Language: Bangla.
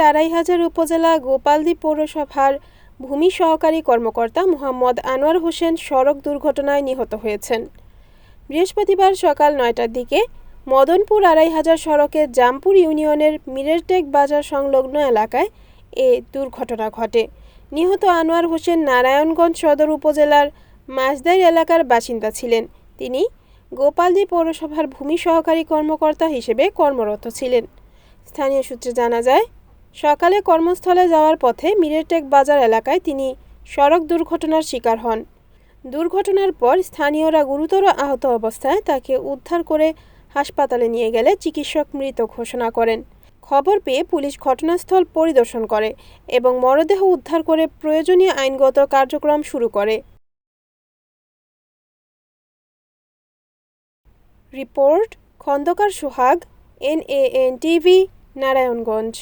আড়াইহাজার উপজেলা গোপালদী পৌরসভার ভূমি সহকারী কর্মকর্তা মোহাম্মদ আনোয়ার হোসেন সড়ক দুর্ঘটনায় নিহত হয়েছেন। বৃহস্পতিবার সকাল ৯টার দিকে মদনপুর আড়াইহাজার সড়কের জামপুর ইউনিয়নের মিরেরটেক বাজার সংলগ্ন এলাকায় এ দুর্ঘটনা ঘটে। নিহত আনোয়ার হোসেন নারায়ণগঞ্জ সদর উপজেলার মাঝদাইর এলাকার বাসিন্দা ছিলেন। তিনি গোপালদী পৌরসভার ভূমি সহকারী কর্মকর্তা হিসেবে কর্মরত ছিলেন। স্থানীয় সূত্রে জানা যায়, সকালে কর্মস্থলে যাওয়ার পথে মিরেরটেক বাজার এলাকায় তিনি সড়ক দুর্ঘটনার শিকার হন। দুর্ঘটনার পর স্থানীয়রা গুরুতর আহত অবস্থায় তাকে উদ্ধার করে হাসপাতালে নিয়ে গেলে চিকিৎসক মৃত ঘোষণা করেন। খবর পেয়ে পুলিশ ঘটনাস্থল পরিদর্শন করে এবং মরদেহ উদ্ধার করে প্রয়োজনীয় আইনগত কার্যক্রম শুরু করে। রিপোর্ট খন্দকার সোহাগ, NAN টিভি, নারায়ণগঞ্জ।